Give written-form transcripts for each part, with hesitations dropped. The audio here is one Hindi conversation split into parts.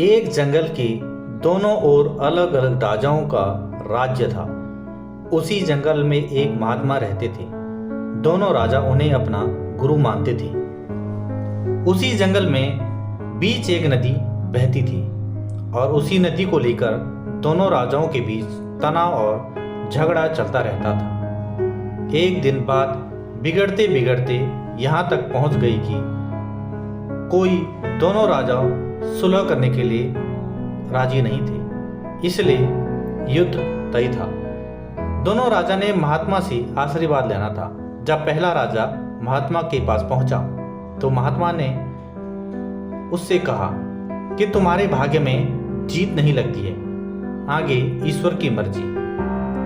एक जंगल के दोनों ओर अलग अलग राजाओं का राज्य था। उसी जंगल में एक महात्मा रहते थे। दोनों राजा उन्हें अपना गुरु मानते थे। उसी जंगल में बीच एक नदी बहती थी और उसी नदी को लेकर दोनों राजाओं के बीच तनाव और झगड़ा चलता रहता था। एक दिन बात बिगड़ते बिगड़ते यहाँ तक पहुँच गई कि कोई दोनों राजा सुलह करने के लिए राजी नहीं थे, इसलिए युद्ध तय था। दोनों राजा ने महात्मा से आशीर्वाद लेना था। जब पहला राजा महात्मा के पास पहुंचा तो महात्मा ने उससे कहा कि तुम्हारे भाग्य में जीत नहीं लगती है, आगे ईश्वर की मर्जी।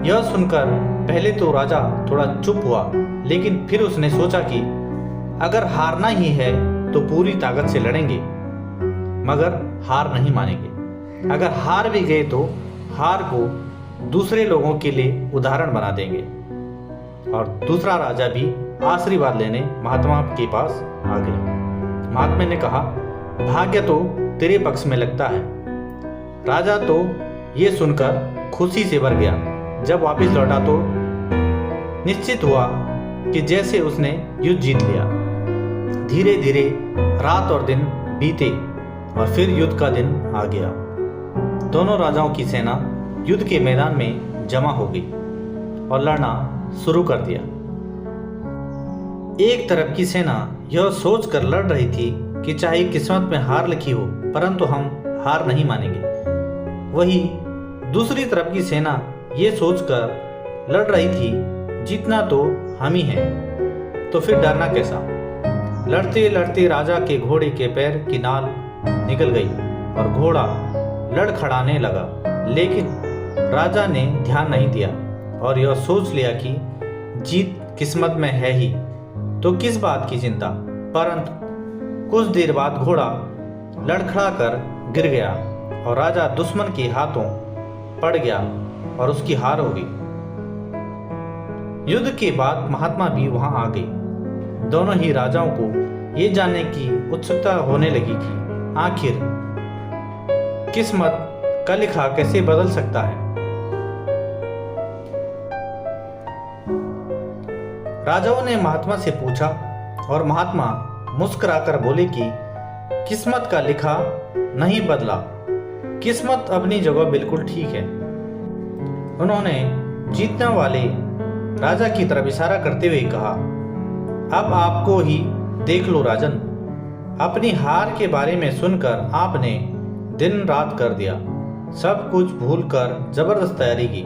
यह सुनकर पहले तो राजा थोड़ा चुप हुआ, लेकिन फिर उसने सोचा कि अगर हारना ही है तो पूरी ताकत से लड़ेंगे, मगर हार नहीं मानेंगे। अगर हार भी गए तो हार को दूसरे लोगों के लिए उदाहरण बना देंगे। और दूसरा राजा भी आशीर्वाद लेने महात्मा के पास आ गया। महात्मा ने कहा, भाग्य तो तेरे पक्ष में लगता है। राजा तो ये सुनकर खुशी से भर गया। जब वापस लौटा तो निश्चित हुआ कि जैसे उसने युद्ध जीत लिया। धीरे धीरे रात और दिन बीते और फिर युद्ध का दिन आ गया। दोनों राजाओं की सेना युद्ध के मैदान में जमा हो गई और लड़ना शुरू कर दिया। एक तरफ की सेना यह सोचकर लड़ रही थी कि चाहे किस्मत में हार लिखी हो, परंतु हम हार नहीं मानेंगे। वही दूसरी तरफ की सेना यह सोचकर लड़ रही थी, जीतना तो हम ही हैं, तो फिर डरना कैसा। लड़ते लड़ते राजा के घोड़े के पैर की नाल निकल गई और घोड़ा लड़खड़ाने लगा, लेकिन राजा ने ध्यान नहीं दिया और यह सोच लिया कि जीत किस्मत में है ही, तो किस बात की चिंता। परंतु कुछ देर बाद घोड़ा लड़खड़ा कर गिर गया और राजा दुश्मन के हाथों पड़ गया और उसकी हार हो गई। युद्ध के बाद महात्मा भी वहां आ गई। दोनों ही राजाओं को ये जानने की उत्सुकता होने लगी कि आखिर किस्मत का लिखा कैसे बदल सकता है। राजाओं ने महात्मा से पूछा और महात्मा मुस्कुराकर बोले कि किस्मत का लिखा नहीं बदला, किस्मत अपनी जगह बिल्कुल ठीक है। उन्होंने जीतने वाले राजा की तरफ इशारा करते हुए कहा, अब आपको ही देख लो राजन, अपनी हार के बारे में सुनकर आपने दिन रात कर दिया, सब कुछ भूलकर जबरदस्त तैयारी की,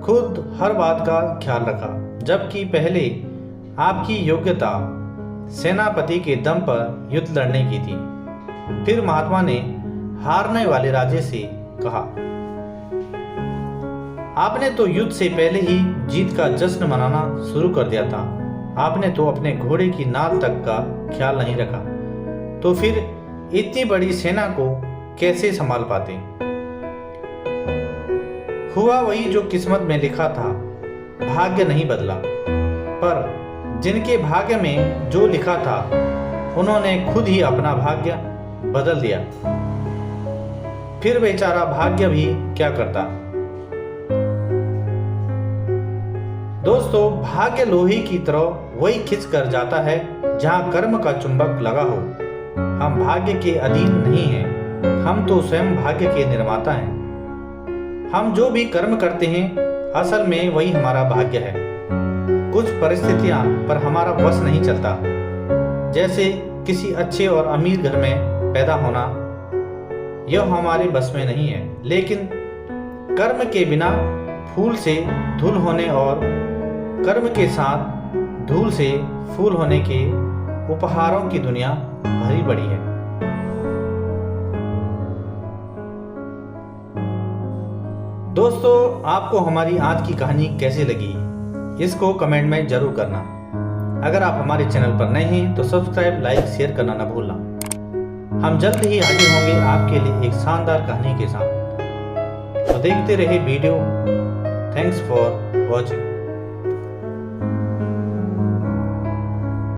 खुद हर बात का ख्याल रखा, जबकि पहले आपकी योग्यता सेनापति के दम पर युद्ध लड़ने की थी। फिर महात्मा ने हारने वाले राजे से कहा, आपने तो युद्ध से पहले ही जीत का जश्न मनाना शुरू कर दिया था। आपने तो अपने घोड़े की नाल तक का ख्याल नहीं रखा, तो फिर इतनी बड़ी सेना को कैसे संभाल पाते। हुआ वही जो किस्मत में लिखा था, भाग्य नहीं बदला, पर जिनके भाग्य में जो लिखा था उन्होंने खुद ही अपना भाग्य बदल दिया। फिर बेचारा भाग्य भी क्या करता। दोस्तों, भाग्य लोहे की तरह वही खिंच कर जाता है जहां कर्म का चुंबक लगा हो। हम भाग्य के अधीन नहीं हैं, हम तो स्वयं भाग्य के निर्माता हैं। हम जो भी कर्म करते हैं असल में वही हमारा भाग्य है। कुछ परिस्थितियां पर हमारा बस नहीं चलता, जैसे किसी अच्छे और अमीर घर में पैदा होना, यह हमारे बस में नहीं है। लेकिन कर्म के बिना फूल से धूल होने और कर्म के साथ धूल से फूल होने के उपहारों की दुनिया भरी पड़ी है। दोस्तों, आपको हमारी आज की कहानी कैसी लगी, इसको कमेंट में जरूर करना। अगर आप हमारे चैनल पर नए हैं तो सब्सक्राइब, लाइक, शेयर करना न भूलना। हम जल्द ही हाजिर होंगे आपके लिए एक शानदार कहानी के साथ। तो देखते रहे वीडियो। Thanks for watching.